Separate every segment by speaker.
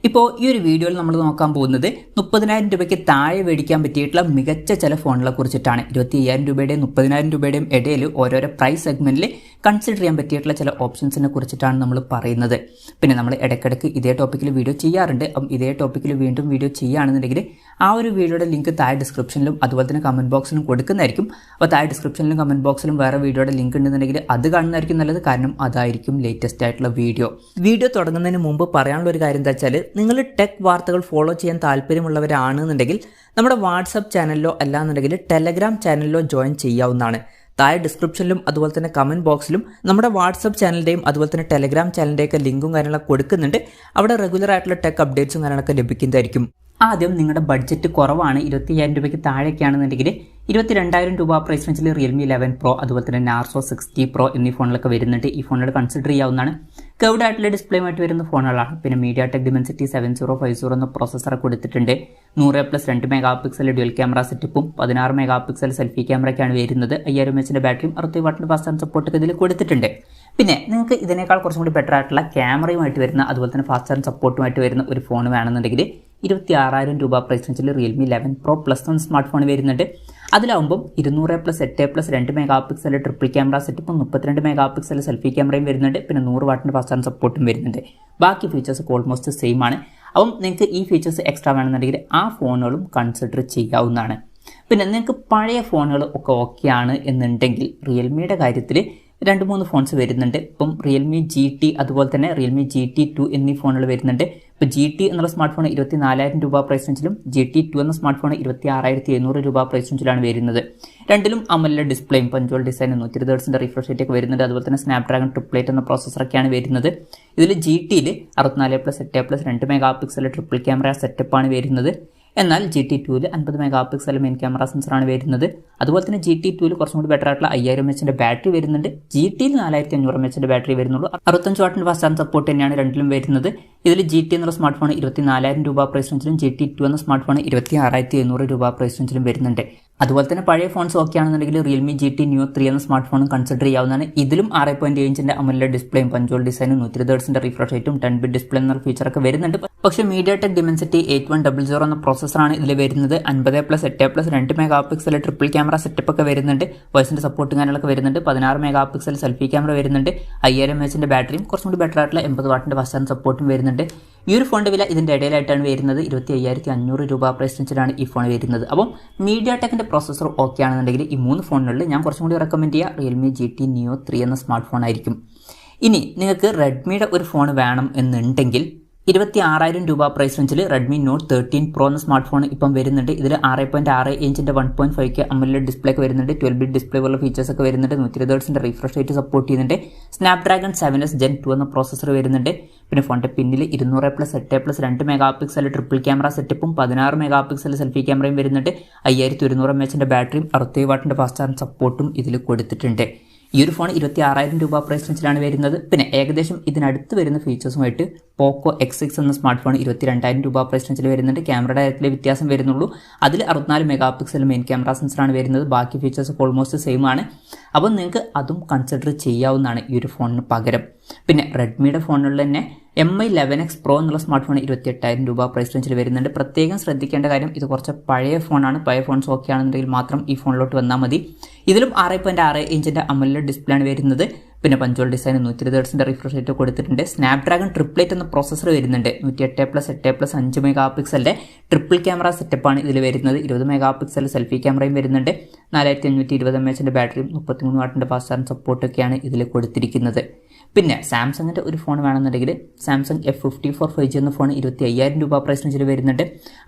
Speaker 1: ഇപ്പോൾ ഈ ഒരു വീഡിയോയിൽ നമ്മൾ നോക്കാൻ പോകുന്നത് 30,000 രൂപയ്ക്ക് താഴെ മേടിക്കാൻ പറ്റിയിട്ടുള്ള മികച്ച ചില ഫോണുകളെ കുറിച്ചിട്ടാണ്. 25,000 രൂപയുടെയും 30,000 രൂപയുടെയും ഇടയിൽ ഓരോരോ പ്രൈസ് സെഗ്മെന്റിൽ കൺസിഡർ ചെയ്യാൻ പറ്റിയിട്ടുള്ള ചില ഓപ്ഷൻസിനെ കുറിച്ചിട്ടാണ് നമ്മൾ പറയുന്നത്. പിന്നെ നമ്മൾ ഇടയ്ക്കിടയ്ക്ക് ഇതേ ടോപ്പിക്കിൽ വീഡിയോ ചെയ്യാറുണ്ട്. അപ്പം ഇതേ ടോപ്പിക്കിൽ വീണ്ടും വീഡിയോ ചെയ്യുകയാണെന്നുണ്ടെങ്കിൽ ആ ഒരു വീഡിയോയുടെ ലിങ്ക് താഴെ ഡിസ്ക്രിപ്ഷനിലും അതുപോലെ തന്നെ കമന്റ് ബോക്സിലും കൊടുക്കുന്നതായിരിക്കും. അപ്പോൾ താഴെ ഡിസ്ക്രിപ്ഷനിലും കമന്റ് ബോക്സിലും വേറെ വീഡിയോയുടെ ലിങ്ക് ഉണ്ടെന്നുണ്ടെങ്കിൽ അത് കാണുന്നതായിരിക്കും നല്ലത്. കാരണം അതായിരിക്കും ലേറ്റസ്റ്റ് ആയിട്ടുള്ള വീഡിയോ തുടങ്ങുന്നതിന് മുമ്പ് പറയാനുള്ള ഒരു കാര്യം എന്താ വെച്ചാൽ, നിങ്ങൾ ടെക് വാർത്തകൾ ഫോളോ ചെയ്യാൻ താല്പര്യമുള്ളവരാണെന്നുണ്ടെങ്കിൽ നമ്മുടെ വാട്സപ്പ് ചാനലിലോ അല്ലാന്നുണ്ടെങ്കിൽ ടെലഗ്രാം ചാനലിലോ ജോയിൻ ചെയ്യാവുന്നതാണ്. താഴെ ഡിസ്ക്രിപ്ഷനിലും അതുപോലെ തന്നെ കമന്റ് ബോക്സിലും നമ്മുടെ വാട്സപ്പ് ചാനലിൻ്റെയും അതുപോലെ തന്നെ ടെലഗ്രാം ചാനലിൻ്റെയൊക്കെ ലിങ്കും കാര്യങ്ങളൊക്കെ കൊടുക്കുന്നുണ്ട്. അവിടെ റെഗുലർ ആയിട്ടുള്ള ടെക് അപ്ഡേറ്റ്സും കാര്യങ്ങളൊക്കെ ലഭിക്കുന്നതായിരിക്കും. ആദ്യം നിങ്ങളുടെ ബഡ്ജറ്റ് കുറവാണ്, 25,000 രൂപയ്ക്ക് താഴേക്കാണെന്നുണ്ടെങ്കിൽ 22,000 രൂപ പ്രൈസ് റേഞ്ചിൽ റിയൽമി 11 പ്രോ അതുപോലെ തന്നെ നാർസോ 60 പ്രോ എന്നീ ഫോണിലൊക്കെ വരുന്നുണ്ട്. ഈ ഫോണുകൾ കൺസിഡർ ചെയ്യാവുന്നതാണ്. കർവ്ഡ് ആയിട്ടുള്ള ഡിസ്പ്ലേയുമായിട്ട് വരുന്ന ഫോണുകളാണ്. പിന്നെ MediaTek Dimensity 7050 എന്ന പ്രോസസ്സർ കൊടുത്തിട്ടുണ്ട്. 100+2 മെഗാ പിക്സൽ ഡ്യുവൽ ക്യാമറ സെറ്റപ്പും 16 മെഗാ പിക്സൽ സെൽഫി ക്യാമറയ്ക്കാണ് വരുന്നത്. 5000 mAh ബാറ്ററിയും 60 വാട്ടിന്റെ ഫാസ്റ്റ് ചാർജ് സപ്പോർട്ട് ഇതിൽ കൊടുത്തിട്ടുണ്ട്. പിന്നെ നിങ്ങൾക്ക് ഇതിനേക്കാൾ കുറച്ചും കൂടി ബെറ്റർ ആയിട്ടുള്ള ക്യാമറയുമായിട്ട് വരുന്ന അതുപോലെ തന്നെ ഫാസ്റ്റ് ചാർജ് സപ്പോർട്ടുമായിട്ട് വരുന്ന ഒരു ഫോൺ വേണമെന്നുണ്ടെങ്കിൽ 26,000 രൂപ പ്രൈസ് റേഞ്ചിൽ റിയൽമി 11 പ്രോ +1 സ്മാർട്ട് ഫോൺ വരുന്നുണ്ട്. അതിലാവുമ്പം 200+8+2 മെഗാ പിക്സൽ ട്രിപ്പിൾ ക്യാമറ സെറ്റപ്പും 32 മെഗാ പിക്സൽ സെൽഫി ക്യാമറയും വരുന്നുണ്ട്. പിന്നെ 100 വാട്ടിന്റെ ഫാസ്റ്റ് ചാർജ് സപ്പോർട്ടും വരുന്നുണ്ട്. ബാക്കി ഫീച്ചേഴ്സ് ഓൾമോസ്റ്റ് സെയിം ആണ്. അപ്പം നിങ്ങൾക്ക് ഈ ഫീച്ചേഴ്സ് എക്സ്ട്രാ വേണമെന്നുണ്ടെങ്കിൽ ആ ഫോണുകളും കൺസിഡർ ചെയ്യാവുന്നതാണ്. പിന്നെ നിങ്ങൾക്ക് പഴയ ഫോണുകൾ ഒക്കെ ഓക്കെയാണ് എന്നുണ്ടെങ്കിൽ റിയൽമിയുടെ കാര്യത്തിൽ 2-3 ഫോൺസ് വരുന്നുണ്ട്. ഇപ്പം റിയൽമി GT അതുപോലെ തന്നെ റിയൽമി GT2 എന്നീ ഫോണുകൾ വരുന്നുണ്ട്. ഇപ്പോൾ GT എന്നുള്ള സ്മാർട്ട് ഫോൺ 24,000 രൂപ പ്രൈസ് റേഞ്ചിലും GT2 എന്ന സ്മാർട്ട് ഫോൺ 26,700 രൂപ പ്രൈസ് റേഞ്ചിലാണ് വരുന്നത്. രണ്ടിലും AMOLED ഡിസ്പ്ലേയും പഞ്ച്വൽ ഡിസൈനും 120 Hz റിഫ്രഷ് റേറ്റ് ഒക്കെ വരുന്നുണ്ട്. അതുപോലെ തന്നെ സ്നാപ്ഡ്രാഗൺ 888 എന്ന പ്രോസസ്സറൊക്കെയാണ് വരുന്നത്. ഇതിൽ GTയിൽ 64+8+2 മെഗാ പിക്സൽ ട്രിപ്പിൾ ക്യാമറ സെറ്റപ്പാണ് വരുന്നത്. എന്നാൽ GT2ൽ 50 മെഗാ പിക്സൽ മെയിൻ ക്യാമറ സെൻസറാണ് വരുന്നത്. അതുപോലെ തന്നെ GT2ൽ കുറച്ചും കൂടി ബെറ്റർ ആയിട്ടുള്ള 5000 mAh ബാറ്ററി വരുന്നുണ്ട്. GTയിൽ 4500 mAh ബാറ്ററി വരുന്നുള്ളൂ. 65 വാട്ടിന്റെ ഫാസ്റ്റ് ചാർജ് സപ്പോർട്ട് തന്നെയാണ് രണ്ടിലും വരുന്നത്. ഇതിൽ GT എന്നുള്ള സ്മാർട്ട് ഫോൺ 24,000 രൂപ പ്രൈസ് റേഞ്ചിലും GT2 എന്ന സ്മാർട്ട് ഫോൺ 26,700 രൂപ പ്രൈസ് റേഞ്ചിലും വരുന്നുണ്ട്. അതുപോലെ തന്നെ പഴയ ഫോൺസ് ഓക്കെ ആണെന്നുണ്ടെങ്കിൽ റിയൽമി GT Neo 3 എന്ന സ്മാർട്ട് ഫോണും കൺസിഡർ ചെയ്യാവുന്നതാണ്. ഇതിലും 6.7 ഇഞ്ചിന്റെ AMOLED ഡിസ്പ്ലേയും പഞ്ച്വൽ ഡിസൈനും 120 Hz റിഫ്രഷ് റേറ്റും 10-bit ഡിസ്പ്ലേ എന്ന ഫീച്ചറൊക്കെ വരുന്നുണ്ട്. പക്ഷേ MediaTek Dimensity 8100 എന്ന പ്രോസസ്സറാണ് ഇതിൽ വരുന്നത്. 50+8+2 mega pixel triple camera setup ഒക്കെ വരുന്നുണ്ട്. വോയിസിന്റെ സപ്പോർട്ടും കാര്യങ്ങളൊക്കെ വരുന്നുണ്ട്. 16 മെഗാ പിക്സൽ സെൽഫി ക്യാമറ വരുന്നുണ്ട്. 5000 mAh ബാറ്ററിയും കുറച്ചും കൂടി ബെറ്റർ ആയിട്ടുള്ള 80 വാട്ടിന്റെ ഫാസ്റ്റ് ചാർജ് സപ്പോർട്ടും വരുന്നുണ്ട്. ഈ ഒരു ഫോണിന്റെ വില ഇതിന്റെ ഇടയിലായിട്ടാണ് വരുന്നത്. 25,500 രൂപ പ്രൈസ് റേഞ്ചിലാണ് ഈ ഫോൺ വരുന്നത്. അപ്പം MediaTekന്റെ പ്രോസസ്സർ ഓക്കെ ആണെന്നുണ്ടെങ്കിൽ ഈ 3 ഫോണുകളിൽ ഞാൻ കുറച്ചും കൂടി റെക്കമെൻഡ് ചെയ്യുക റിയൽമി GT Neo 3 എന്ന സ്മാർട്ട് ഫോൺ ആയിരിക്കും. ഇനി നിങ്ങൾക്ക് റെഡ്മിയുടെ ഒരു ഫോൺ വേണം എന്നുണ്ടെങ്കിൽ 26,000 രൂപ പ്രൈസ് റേഞ്ചിൽ റെഡ്മി നോട്ട് 13 പ്രോ എന്ന സ്മാർട്ട് ഫോൺ ഇപ്പം വരുന്നുണ്ട്. ഇതിൽ 6.6 ഇഞ്ചിന്റെ 1.5K AMOLED ഡിസ്പ്ലേ ഒക്കെ വരുന്നുണ്ട്. 12-bit ഡിസ്പ്ലേ പോലുള്ള ഫീച്ചേഴ്സ് ഒക്കെ വരുന്നുണ്ട്. 120 Hz റിഫ്രഷ് റേറ്റ് സപ്പോർട്ട് ചെയ്യുന്നുണ്ട്. സ്നാപ്ഡ്രാഗൺ 7S Gen 2 എന്ന പ്രോസസ്സർ വരുന്നുണ്ട്. പിന്നെ ഫോണിന്റെ പിന്നിൽ 200+8+2 മെഗാ പിക്സൽ ട്രിപ്പിൾ ക്യാമറ സെറ്റപ്പും 16 മെഗാ പിക്സൽ സെൽഫി ക്യാമറയും വരുന്നുണ്ട്. 5100 mAh ബാറ്ററിയും 60 വാട്ടിന്റെ ഫാസ്റ്റ് ചാർജ് സപ്പോർട്ടും ഇതിൽ കൊടുത്തിട്ടുണ്ട്. ഈ ഒരു ഫോൺ 26,000 രൂപ പ്രൈസ് റേഞ്ചിലാണ് വരുന്നത്. പിന്നെ ഏകദേശം ഇതിനടുത്ത് വരുന്ന ഫീച്ചേഴ്സുമായിട്ട് പോക്കോ X6 എന്ന സ്മാർട്ട് ഫോൺ 22,000 രൂപ പ്രൈസ് റേഞ്ചിൽ വരുന്നുണ്ട്. ക്യാമറയുടെ കാര്യത്തിലെ വ്യത്യാസം വരുന്നുള്ളൂ. അതിൽ 64 മെഗാ പിക്സൽ മെയിൻ ക്യാമറ സെൻസറാണ് വരുന്നത്. ബാക്കി ഫീച്ചേഴ്സ് ഓൾമോസ്റ്റ് സെയിം ആണ്. അപ്പോൾ നിങ്ങൾക്ക് അതും കൺസിഡർ ചെയ്യാവുന്നതാണ് ഈ ഒരു ഫോണിന് പകരം. പിന്നെ റെഡ്മിയുടെ ഫോണുകളിൽ തന്നെ MI 11X Pro എന്നുള്ള സ്മാർട്ട് ഫോൺ 28,000 രൂപ പ്രൈസ് റേഞ്ചിൽ വരുന്നുണ്ട്. പ്രത്യേകം ശ്രദ്ധിക്കേണ്ട കാര്യം, ഇത് കുറച്ച് പഴയ ഫോണാണ്. പഴയ ഫോൺസ് ഓക്കെ ആണെന്നുണ്ടെങ്കിൽ മാത്രം ഈ ഫോണിലോട്ട് വന്നാൽ മതി. ഇതിലും 6.6 ഇഞ്ചിന്റെ AMOLED ഡിസ്പ്ലേ ആണ് വരുന്നത്. പിന്നെ punctual design 120 Hz refresh rate കൊടുത്തിട്ടുണ്ട്. സ്നാപ്ഡ്രാഗൺ 888 എന്ന പ്രോസസ്സർ വരുന്നുണ്ട്. 108+8+5 മെഗാ പിക്സലിന്റെ ട്രിപ്പിൾ ക്യാമറ സെറ്റപ്പാണ് ഇതിൽ വരുന്നത്. 20 മെഗാ പിക്സൽ സെൽഫി ക്യാമറയും വരുന്നുണ്ട്. 4520 mAh ബാറ്ററിയും 33 വാട്ടിന്റെ ഫാസ്റ്റ് ചാർജ് സപ്പോർട്ടൊക്കെയാണ് ഇതിൽ കൊടുത്തിരിക്കുന്നത്. പിന്നെ സാംസങ്ങിന്റെ ഒരു ഫോൺ വേണമെന്നുണ്ടെങ്കിൽ സാംസങ് F54 5G എന്ന ഫോൺ 25,000 രൂപ പ്രൈസ് റേഞ്ചിൽ വരുന്നുണ്ട്.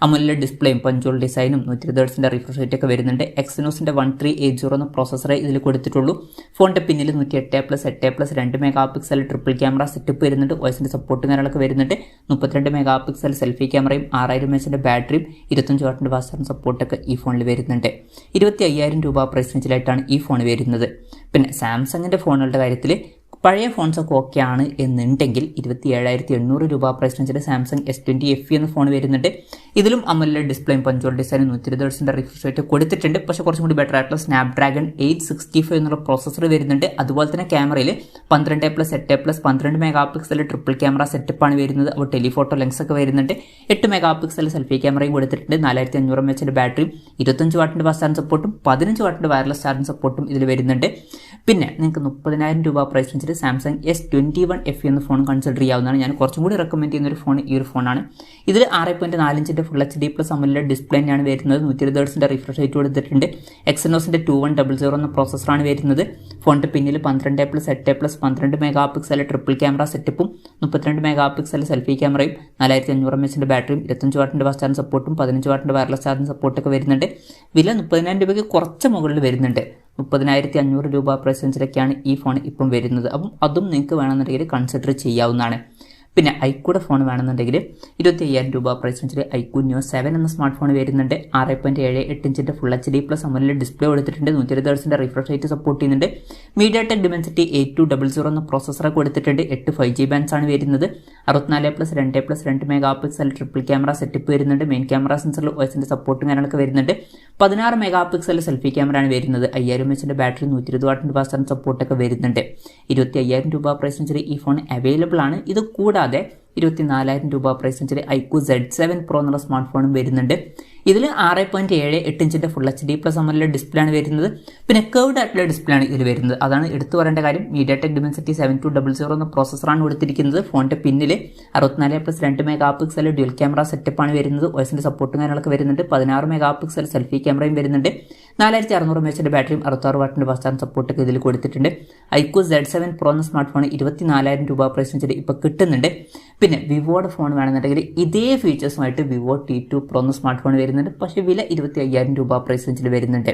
Speaker 1: AMOLED ഡിസ്പ്ലേയും പഞ്ച്വൽ ഡിസൈനും 120 Hz റിഫ്രഷ് റേറ്റ് ഒക്കെ വരുന്നുണ്ട്. Exynosന്റെ 1380 എന്ന പ്രോസസ്സറെ ഇതിൽ കൊടുത്തിട്ടുള്ളൂ. ഫോണിന്റെ പിന്നിൽ 108+8+2 mega pixel triple camera setup വരുന്നുണ്ട്. വോയിസിന്റെ സപ്പോർട്ടും കാര്യങ്ങളൊക്കെ വരുന്നുണ്ട്. 32 മെഗാ പിക്സൽ സെൽഫി ക്യാമറയും 6000 mAh ബാറ്ററിയും 25 വാട്ടിന്റെ ഫാസ്റ്റ് ചാർജ് സപ്പോർട്ടൊക്കെ ഈ ഫോണിൽ വരുന്നുണ്ട്. 25,000 രൂപ പ്രൈസ് റേഞ്ചിലായിട്ടാണ് ഈ ഫോൺ വരുന്നത്. പിന്നെ സാംസങ്ങിന്റെ ഫോണുകളുടെ കാര്യത്തിൽ പഴയ ഫോൺസൊക്കെ ഓക്കെ ആണ് എന്നുണ്ടെങ്കിൽ 27,800 രൂപ പ്രൈസ് റേഞ്ചിൽ സാംസങ് S20 FE എന്ന ഫോൺ വരുന്നുണ്ട്. ഇതിലും AMOLED ഡിസ്പ്ലേയും പഞ്ചോൾ ഡിസൈനും 120 ഹെർട്സിന്റെ റിഫ്രഷ് റേറ്റ് കൊടുത്തിട്ടുണ്ട്. പക്ഷേ കുറച്ചും കൂടി ബെറ്റർ ആയിട്ടുള്ള സ്നാപ്ഡ്രാഗൺ 865 എന്നുള്ള പ്രോസസർ വരുന്നുണ്ട്. അതുപോലെ തന്നെ ക്യാമറയിൽ 12+8+, 12 മെഗാ പിക്സൽ ട്രിപ്പിൾ ക്യാമറ സെറ്റപ്പാണ് വരുന്നത്. അപ്പോൾ ടെലിഫോട്ടോ ലെൻസ് ഒക്കെ വരുന്നുണ്ട്. 8 മെഗാ പിക്സൽ സെൽഫി ക്യാമറയും കൊടുത്തിട്ടുണ്ട്. 4500 mAh ബാറ്ററിയും 25 വാട്ടിന്റെ ഫാസ്റ്റ് ചാർജിംഗ് സപ്പോർട്ടും 15 വാട്ടിന്റെ വയർലെസ് ചാർജിംഗ് സപ്പോർട്ടും ഇതിൽ വരുന്നുണ്ട്. പിന്നെ നിങ്ങൾക്ക് 30,000 രൂപ പ്രൈസ് റേഞ്ചിൽ സാംസങ് S21 FE എന്ന ഫോൺ കൺസിഡർ ചെയ്യാവുന്നതാണ്. ഞാൻ കുറച്ചും കൂടി റെക്കമെൻഡ് ചെയ്യുന്ന ഒരു ഫോൺ ഈ ഒരു ഫോണാണ്. ഇതിൽ 6.4 ഇഞ്ചിന്റെ ഫുൾ HD+ AMOLED ഡിസ്പ്ലേയാണ് വരുന്നത്. 120 ഹെർട്സിന്റെ റിഫ്രഷ് റേറ്റ് കൊടുത്തിട്ടുണ്ട്. Exynosന്റെ 2100 എന്ന പ്രോസസറാണ് വരുന്നത്. ഫോണിന്റെ പിന്നിൽ 12+8+, 12 മെഗാ പിക്സൽ ട്രിപ്പിൾ ക്യാമറ സെറ്റപ്പും 32 മെഗാ പിക്സൽ സെൽഫി ക്യാമറയും 4500 mAh ബാറ്ററിയും 25 വാട്ടിന്റെ ഫാസ്റ്റ് ചാർജിംഗ് സപ്പോർട്ടും 15 വാട്ടിന്റെ വയർലെസ് ചാർജിംഗ് സപ്പോർട്ടൊക്കെ വരുന്നുണ്ട്. വില 30,000 രൂപയ്ക്ക് കുറച്ച് മുകളിൽ വരുന്നുണ്ട്. 30,500 രൂപ പ്രൈസ് റേഞ്ചിലൊക്കെയാണ് ഈ ഫോൺ ഇപ്പം വരുന്നത്. അപ്പം അതും നിങ്ങൾക്ക് വേണമെന്നുണ്ടെങ്കിൽ കൺസിഡർ ചെയ്യാവുന്നതാണ്. പിന്നെ ഐക്കൂടെ ഫോൺ വേണമെന്നുണ്ടെങ്കിൽ 25,000 രൂപ പ്രൈസ് റേഞ്ചിൽ ഐക്യു ന്യൂ 7 എന്ന സ്മാർട്ട് ഫോൺ വരുന്നുണ്ട്. 6.78 ഇഞ്ചിന്റെ ഫുൾ HD+ AMOLED ഡിസ്പ്ലേ കൊടുത്തിട്ടുണ്ട്. 120 ഹെർട്സിന്റെ റിഫ്രഷ് റേറ്റ് സപ്പോർട്ട് ചെയ്യുന്നുണ്ട്. MediaTek Dimensity 8200 എന്ന പ്രോസസർ കൊടുത്തിട്ടുണ്ട്. 8 5G ബാൻഡ്സ് ആണ് വരുന്നത്. 64+2+2 mega pixel triple camera setup വരുന്നുണ്ട്. മെയിൻ ക്യാമറ സെൻസറിൽ OSന്റെ സപ്പോർട്ടും കാര്യങ്ങളൊക്കെ വരുന്നുണ്ട്. 16 മെഗാ പിക്സൽ സെൽഫി ക്യാമറ ആണ് വരുന്നത്. 5000 mAh ബാറ്ററി 120 വാട്ടിന്റെ ഫാസ്റ്റ് ചാർജിംഗ് സപ്പോർട്ടൊക്കെ വരുന്നുണ്ട്. 25,000 രൂപ പ്രൈസ് റേഞ്ചിൽ ഈ ഫോൺ അവൈലബിൾ ആണ്. ഇത് കൂടാതെ 24,000 രൂപ പ്രൈസ് റേഞ്ചിൽ ഐക്യു Z7 Pro എന്നുള്ള സ്മാർട്ട് ഫോണും വരുന്നുണ്ട്. ഇതിൽ 6.78 ഇഞ്ചിന്റെ ഫുൾ HD+ AMOLED ഡിസ്പ്ലേ ആണ് വരുന്നത്. പിന്നെ കർവ്ഡ് ആയിട്ടുള്ള ഡിസ്പ്ലേ ആണ് ഇതിൽ വരുന്നത്. അതാണ് എടുത്തു പറയേണ്ട കാര്യം. MediaTek Dimensity 7200 എന്ന പ്രോസസറാണ് കൊടുത്തിരിക്കുന്നത്. ഫോണിന്റെ പിന്നിൽ 64+2 മെഗാ പിക്സൽ ഡ്യുവൽ ക്യാമറ സെറ്റപ്പാണ് വരുന്നത്. OSന്റെ സപ്പോർട്ടും കാര്യങ്ങളൊക്കെ വരുന്നുണ്ട്. 16 മെഗാ പിക്സൽ സെൽഫി ക്യാമറയും വരുന്നുണ്ട്. 4600 mAh ബാറ്ററിയും 66 വാട്ടിന്റെ ഫാസ്റ്റ് ചാർജിംഗ് സപ്പോർട്ടൊക്കെ ഇതിൽ കൊടുത്തിട്ടുണ്ട്. ഐക്യു Z7 Pro എന്ന സ്മാർട്ട് ഫോൺ 24,000 രൂപ പ്രൈസ് റേഞ്ചിൽ ഇപ്പോൾ കിട്ടുന്നുണ്ട്. പിന്നെ വിവോയുടെ ഫോൺ വേണമെന്നുണ്ടെങ്കിൽ ഇതേ ഫീച്ചേഴ്സുമായിട്ട് വിവോ T2 Pro എന്ന സ്മാർട്ട് ഫോൺ വരുന്നുണ്ട്. പക്ഷേ വില 25,000 രൂപ പ്രൈസ് റേഞ്ചിൽ വരുന്നുണ്ട്.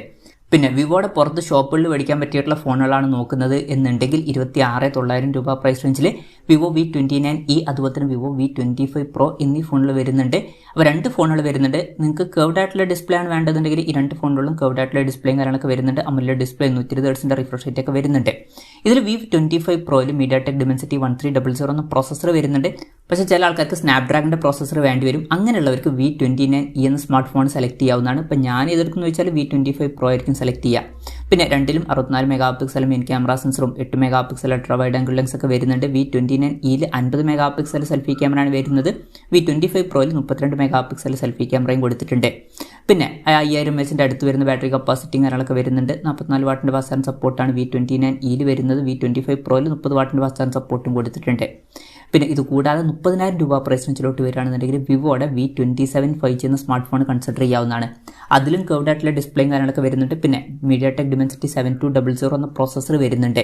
Speaker 1: പിന്നെ വിവോയുടെ പുറത്ത് ഷോപ്പുകളിൽ മേടിക്കാൻ പറ്റിയിട്ടുള്ള ഫോണുകളാണ് നോക്കുന്നത് എന്നുണ്ടെങ്കിൽ 26,900 രൂപ പ്രൈസ് റേഞ്ചിൽ വിവോ V29e അതുപോലെ തന്നെ വിവോ V25 Pro എന്നീ ഫോണുകൾ വരുന്നുണ്ട്. അപ്പോൾ 2 ഫോണുകൾ വരുന്നുണ്ട്. നിങ്ങൾക്ക് കർവ്ഡ് ആയിട്ടുള്ള ഡിസ്പ്ലേ ആണ് വേണ്ടതെന്നുണ്ടെങ്കിൽ ഈ 2 ഫോണുകളിലും കർവ്ഡ് ആയിട്ടുള്ള ഡിസ്പ്ലേയും കാര്യങ്ങളൊക്കെ വരുന്നുണ്ട്. AMOLED ഡിസ്പ്ലേ 120 ഹെർട്സിന്റെ റിഫ്രഷ് റേറ്റ് ഒക്കെ വരുന്നുണ്ട്. ഇതിൽ V25 Proയിൽ MediaTek Dimensity 1300 എന്ന പ്രോസസർ വരുന്നുണ്ട്. പക്ഷേ ചില ആൾക്കാർക്ക് സ്നാപ്ഡ്രാഗണിന്റെ പ്രോസസർ വേണ്ടി വരും. അങ്ങനെയുള്ളവർക്ക് V29e എന്ന സ്മാർട്ട് ഫോൺ സെലക്ട് ചെയ്യാവുന്നതാണ്. ഇപ്പോൾ ഞാൻ ഏതെടുക്കുന്നു വെച്ചാൽ V25 Pro ആയിരിക്കും സെലക്ട് ചെയ്യുക. പിന്നെ രണ്ടിലും 64 മെഗാ പിക്സൽ മെയിൻ ക്യാമറ സെൻസറും 8 mega pixel ultra wide angle lens ഒക്കെ വരുന്നുണ്ട്. V29eയിൽ 50 മെഗാ പിക്സൽ സെൽഫി ക്യാമറ ആണ് വരുന്നത്. V25 Proയിൽ 32 മെഗാ പിക്സൽ സെൽഫി ക്യാമറയും കൊടുത്തിട്ടുണ്ട്. പിന്നെ 5000 mAh അടുത്ത് വരുന്ന ബാറ്ററി കപ്പാസിറ്റിയും കാര്യങ്ങളൊക്കെ വരുന്നുണ്ട്. 44 വാട്ടിന്റെ ഫാസ്റ്റ് ചാർജിംഗ് സപ്പോർട്ടാണ് V29eയിൽ വരുന്നത്. V25 Proയിൽ 30 വാട്ടിന്റെ ഫാസ്റ്റ് ചാർജിംഗ് സപ്പോർട്ടും കൊടുത്തിട്ടുണ്ട്. പിന്നെ ഇത് കൂടാതെ 30,000 രൂപ പ്രൈസ് റേഞ്ചിലോട്ട് വരികയാണെന്നുണ്ടെങ്കിൽ വിവോയുടെ V27 5G എന്ന സ്മാർട്ട് ഫോൺ കൺസിഡർ ചെയ്യാവുന്നതാണ്. അതിലും കർവ്ഡ് ആയിട്ടുള്ള ഡിസ്പ്ലേയും കാര്യങ്ങളൊക്കെ വരുന്നുണ്ട്. പിന്നെ MediaTek Dimensity 7200 എന്ന പ്രോസസർ വരുന്നുണ്ട്.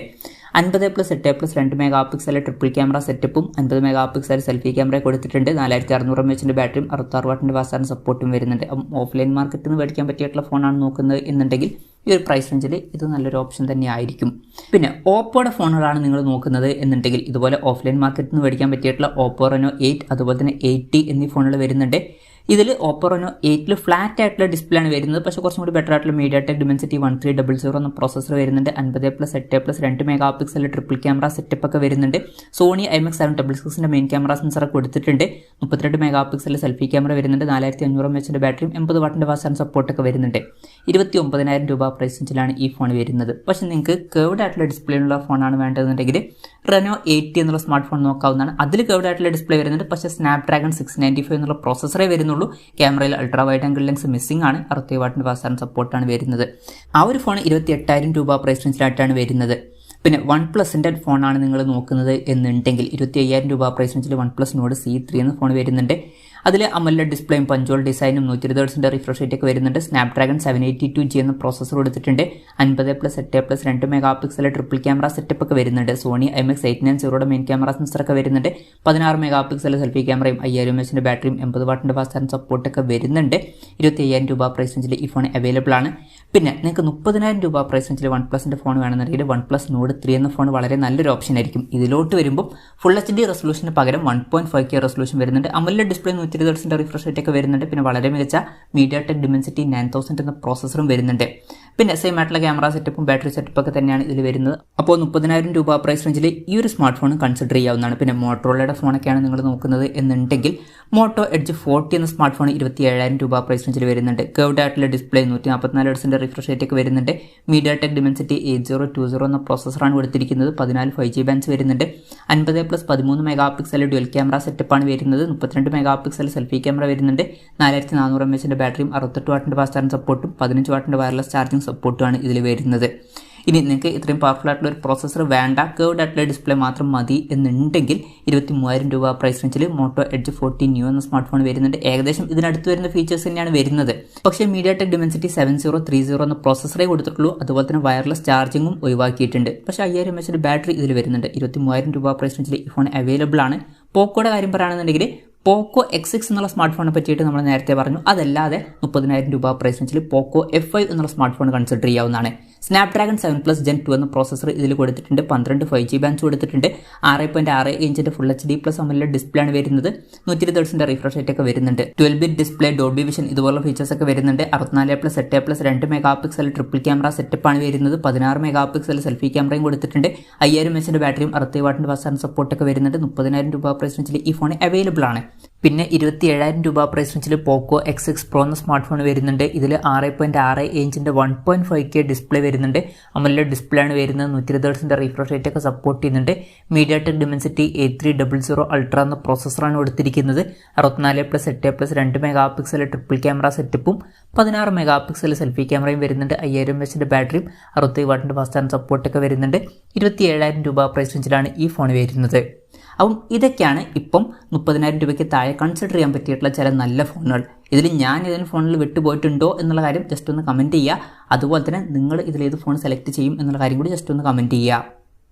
Speaker 1: 50+8+2 മെഗാ പിക്സൽ ട്രിപ്പിൾ ക്യാമറ സെറ്റപ്പും 50 മെഗാ പിക്സൽ സെൽഫി ക്യാമറ കൊടുത്തിട്ടുണ്ട്. 4600 mAh ബാറ്ററിയും 66 വാട്ടിന്റെ ഫാസ്റ്റ് ചാർജിംഗ് സപ്പോർട്ടും വരുന്നുണ്ട്. അപ്പം ഓഫ്ലൈൻ മാർക്കറ്റിൽ നിന്ന് മേടിക്കാൻ പറ്റിയിട്ടുള്ള ഫോണാണ് നോക്കുന്നത് എന്നുണ്ടെങ്കിൽ ഈ ഒരു പ്രൈസ് റേഞ്ചിൽ ഇത് നല്ലൊരു ഓപ്ഷൻ തന്നെ ആയിരിക്കും. പിന്നെ ഓപ്പോയുടെ ഫോണുകളാണ് നിങ്ങൾ നോക്കുന്നത് എന്നുണ്ടെങ്കിൽ ഇതുപോലെ ഓഫ്ലൈൻ മാർക്കറ്റിൽ നിന്ന് മേടിക്കാൻ പറ്റിയിട്ടുള്ള ഓപ്പോ റെനോ 8 അതുപോലെ തന്നെ 8T എന്നീ ഫോണുകൾ വരുന്നുണ്ട്. ഇതിൽ ഓപ്പോ റെനോ 8ൽ ഫ്ലാറ്റ് ആയിട്ടുള്ള ഡിസ്പ്ലേ ആണ് വരുന്നത്. പക്ഷേ കുറച്ചും കൂടി ബെറ്റർ ആയിട്ടുള്ള MediaTek Dimensity 1300 എന്ന പ്രോസസർ വരുന്നുണ്ട്. 50+8+2 mega pixel triple camera setup ഒക്കെ വരുന്നുണ്ട്. സോണി IMX766ന്റെ മെയിൻ ക്യാമറ സെൻസർ കൊടുത്തിട്ടുണ്ട്. 32 മെഗാ പിക്സൽ സെൽഫി ക്യാമറ വരുന്നുണ്ട്. 4500 mAh ബാറ്ററിയും 80 വാട്ടിന്റെ ഫാസ്റ്റ് ചാർജിംഗ് സപ്പോർട്ടൊക്കെ വരുന്നുണ്ട്. 29,000 രൂപ പ്രൈസ് റേഞ്ചിലാണ് ഈ ഫോൺ വരുന്നത്. പക്ഷേ നിങ്ങൾക്ക് കർവ്ഡ് ആയിട്ടുള്ള ഡിസ്പ്ലേ ഉള്ള ഫോണാണ് വേണ്ടതെന്നുണ്ടെങ്കിൽ റെനോ 8T എന്നുള്ള സ്മാർട്ട് ഫോൺ നോക്കാവുന്നതാണ്. അതിൽ കർവ്ഡ് ആയിട്ടുള്ള ഡിസ്പ്ലേ വരുന്നുണ്ട്. പക്ഷേ സ്നാപ്ഡ്രാഗൺ 695 എന്നുള്ള പ്രോസസറേ വരുന്നുള്ളൂ. ക്യാമറയിൽ ultra wide angle lens missing ആണ്. 60 വാട്ടിന്റെ ഫാസ്റ്റ് ചാർജിംഗ് സപ്പോർട്ടാണ് വരുന്നത്. ആ ഒരു ഫോൺ 28,000 രൂപ പ്രൈസ് റേഞ്ചിലായിട്ടാണ് വരുന്നത്. പിന്നെ OnePlusന്റെ ഫോണാണ് നിങ്ങൾ നോക്കുന്നത് എന്നുണ്ടെങ്കിൽ 25,000 രൂപ പ്രൈസ് റേഞ്ചിൽ OnePlus Nord C3 എന്ന ഫോൺ വരുന്നുണ്ട്. അതിൽ AMOLED ഡിസ്പ്ലേയും പഞ്ചോൾ ഡിസൈനും 120 ഹെർട്സിന്റെ റിഫ്രഷ് റേറ്റ് ഒക്കെ വരുന്നുണ്ട്. സ്നാപ്ഡ്രാഗൺ 782G എന്ന പ്രോസസർ കൊടുത്തിട്ടുണ്ട്. 50+8+2 mega pixel triple camera setup ഒക്കെ വരുന്നുണ്ട്. സോണി IMX890യുടെ മെയിൻ ക്യാമറ സെൻസർ ഒക്കെ വരുന്നുണ്ട്. 16 മെഗാ പിക്സൽ സെൽഫി ക്യാമറയും 5000 mAh ബാറ്ററിയും 80 വാട്ടിന്റെ ഫാസ്റ്റ് ചാർജിംഗ് സപ്പോർട്ട് ഒക്കെ വരുന്നുണ്ട്. 25,000 രൂപ പ്രൈസ് റേഞ്ചിൽ ഈ ഫോൺ അവൈലബിൾ ആണ്. പിന്നെ നിങ്ങൾക്ക് 30,000 രൂപ പ്രൈസ് റേഞ്ചിൽ വൺ പ്ലസിൻ്റെ ഫോൺ വേണമെന്നുണ്ടെങ്കിൽ OnePlus Nord 3 എന്ന ഫോൺ വളരെ നല്ലൊരു ഓപ്ഷൻ ആയിരിക്കും. ഇതിലോട്ട് വരുമ്പോൾ ഫുൾ HD റെസൊല്യൂഷന് പകരം 1.5K റെസൊല്യൂഷൻ വരുന്നുണ്ട്. AMOLED ഡിസ്പ്ലേ 120 റിഫ്രഷ് റേറ്റ് ഒക്കെ വരുന്നുണ്ട്. പിന്നെ വളരെ മികച്ച MediaTek Dimensity 9000 എന്ന പ്രോസസ്സറും വരുന്നുണ്ട്. പിന്നെ സെയിം ആയിട്ടുള്ള ക്യാമറ സെറ്റപ്പും ബാറ്ററി സെറ്റപ്പ് ഒക്കെ തന്നെയാണ് ഇതിൽ വരുന്നത്. അപ്പോൾ 30,000 രൂപ പ്രൈസ് റേഞ്ചിൽ ഈ ഒരു സ്മാർട്ട് ഫോൺ കൺസിഡർ ചെയ്യാവുന്നതാണ്. പിന്നെ മോട്ടോറോളയുടെ ഫോണൊക്കെയാണ് നിങ്ങൾ നോക്കുന്നത് എന്നുണ്ടെങ്കിൽ മോട്ടോ എഡ്ജ് 40 എന്ന സ്മാർട്ട് ഫോൺ 27,000 രൂപ പ്രൈസ് റേഞ്ചിൽ വരുന്നുണ്ട്. കർവ്ഡ് ആയിട്ടുള്ള ഡിസ്പ്ലേ 144 Hz റിഫ്രഷ് റേറ്റ് ഒക്കെ വരുന്നുണ്ട്. MediaTek Dimensity 8020 എന്ന പ്രോസസ്സറാണ് കൊടുത്തിരിക്കുന്നത്. 14 5G ബാൻഡ്സ് വരുന്നുണ്ട്. 50+13 മെഗാ പിക്സൽ ഡ്യുവൽ ക്യാമറ സെറ്റപ്പാണ് വരുന്നത്. 32 മെഗാ പിക്സൽ സെൽഫി ക്യാമറ വരുന്നുണ്ട്. 4400 mAh ബാറ്ററിയും 68 വാട്ടിൻ്റെ ഫാസ്റ്റ് ചാർജിംഗ് സപ്പോർട്ടും 15 വാട്ടിൻ്റെ വയർലെസ് ചാർജിംഗ് സപ്പോർട്ടുമാണ് ഇതിൽ വരുന്നത്. ഇനി നിങ്ങൾക്ക് ഇത്രയും പവർഫുൾ ആയിട്ടുള്ള ഒരു പ്രോസസ്സർ വേണ്ട, കർവ്ഡ് ആയിട്ടുള്ള ഡിസ്പ്ലേ മാത്രം മതി എന്നുണ്ടെങ്കിൽ 23,000 രൂപ പ്രൈസ് റേഞ്ചിൽ മോട്ടോ എഡ്ജ് 40 ന്യൂ എന്ന സ്മാർട്ട് ഫോൺ വരുന്നുണ്ട്. ഏകദേശം ഇതിനടുത്ത് വരുന്ന ഫീച്ചേഴ്സ് തന്നെയാണ് വരുന്നത്. പക്ഷേ MediaTek Dimensity 7030 എന്ന പ്രോസസ്സറേ കൊടുത്തിട്ടുള്ളൂ. അതുപോലെ തന്നെ വയർലെസ് ചാർജിങ്ങും ഒഴിവാക്കിയിട്ടുണ്ട്. പക്ഷേ 5000 mAh ബാറ്ററി ഇതിൽ വരുന്നുണ്ട്. 23,000 രൂപ പ്രൈസ് റേഞ്ചിൽ ഈ ഫോൺ അവൈലബിൾ ആണ്. പോക്കോയുടെ കാര്യം പറയുകയാണെന്നുണ്ടെങ്കിൽ പോക്കോ X6 എന്നുള്ള സ്മാർട്ട് ഫോണിനെ പറ്റിയിട്ട് നമ്മൾ നേരത്തെ പറഞ്ഞു. അതല്ലാതെ 30,000 രൂപ പ്രൈസ് റേഞ്ചിൽ പോക്കോ F5 എന്നുള്ള സ്മാർട്ട് ഫോൺ കൺസിഡർ ചെയ്യാവുന്നതാണ്. സ്നാപ്ഡ്രാഗൺ 7+ Gen 2 എന്ന പ്രോസസ്സർ ഇതിൽ കൊടുത്തിട്ടുണ്ട്. 12 5G ബാൻഡ്സ് കൊടുത്തിട്ടുണ്ട്. 6.6 ഇഞ്ചിൻ്റെ ഫുൾ HD+ AMOLED ഡിസ്പ്ലേ ആണ് വരുന്നത്. 120 Hz റിഫ്രഷ് റേറ്റ് ഒക്കെ വരുന്നുണ്ട്. 12-bit ഡിസ്പ്ലേ, ഡോൾബി വിഷൻ ഇതുപോലുള്ള ഫീച്ചേഴ്സ് ഒക്കെ വരുന്നുണ്ട്. 64+8+2 മെഗാ പിക്സൽ ട്രിപ്പിൾ ക്യാമറ സെറ്റപ്പാണ് വരുന്നത്. 16 മെഗാ പിക്സൽ സെൽഫി ക്യാമറയും കൊടുത്തിട്ടുണ്ട്. 5000 mAh ബാറ്ററിയും 60 വാട്ടിൻ്റെ ഫാസ്റ്റ് ചാർജിംഗ് സപ്പോർട്ടൊക്കെ വരുന്നുണ്ട്. 30,000 രൂപ പ്രൈസ് റേഞ്ചിൽ ഈ ഫോൺ അവൈലബിൾ ആണ്. പിന്നെ 27,000 രൂപ പ്രൈസ് റേഞ്ചിൽ പോക്കോ X6 Pro എന്ന സ്മാർട്ട് ഫോൺ വരുന്നുണ്ട്. ഇതിൽ 6.6 ഇഞ്ചിൻ്റെ 1.5K ഡിസ്പ്ലേ വരുന്നുണ്ട്. AMOLED ഡിസ്പ്ലേ ആണ് വരുന്നത്. 120 Hz റിഫ്രഷ് റേറ്റ് ഒക്കെ സപ്പോർട്ട് ചെയ്യുന്നുണ്ട്. MediaTek Dimensity 8300 Ultra എന്ന പ്രോസസ്സറാണ് കൊടുത്തിരിക്കുന്നത്. 64+8+2 മെഗാ പിക്സൽ ട്രിപ്പിൾ ക്യാമറ സെറ്റപ്പും 16 മെഗാ പിക്സൽ സെൽഫി ക്യാമറയും വരുന്നുണ്ട്. 5000 mAh ബാറ്ററിയും 60 വാട്ടിൻ്റെ ഫാസ്റ്റ് ചാർജിംഗ് സപ്പോർട്ടൊക്കെ വരുന്നുണ്ട്. 27,000 രൂപ പ്രൈസ് റേഞ്ചിലാണ് ഈ ഫോൺ വരുന്നത്. അപ്പം ഇതൊക്കെയാണ് ഇപ്പം 30,000 രൂപയ്ക്ക് താഴെ കൺസിഡർ ചെയ്യാൻ പറ്റിയിട്ടുള്ള ചില നല്ല ഫോണുകൾ. ഇതിൽ ഞാൻ ഏതെങ്കിലും ഫോണിൽ വിട്ടുപോയിട്ടുണ്ടോ എന്നുള്ള കാര്യം ജസ്റ്റ് ഒന്ന് കമൻറ്റ് ചെയ്യുക. അതുപോലെ തന്നെ നിങ്ങൾ ഇതിലേത് ഫോൺ സെലക്ട് ചെയ്യും എന്നുള്ള കാര്യം കൂടി ജസ്റ്റ് ഒന്ന് കമൻറ്റ് ചെയ്യുക.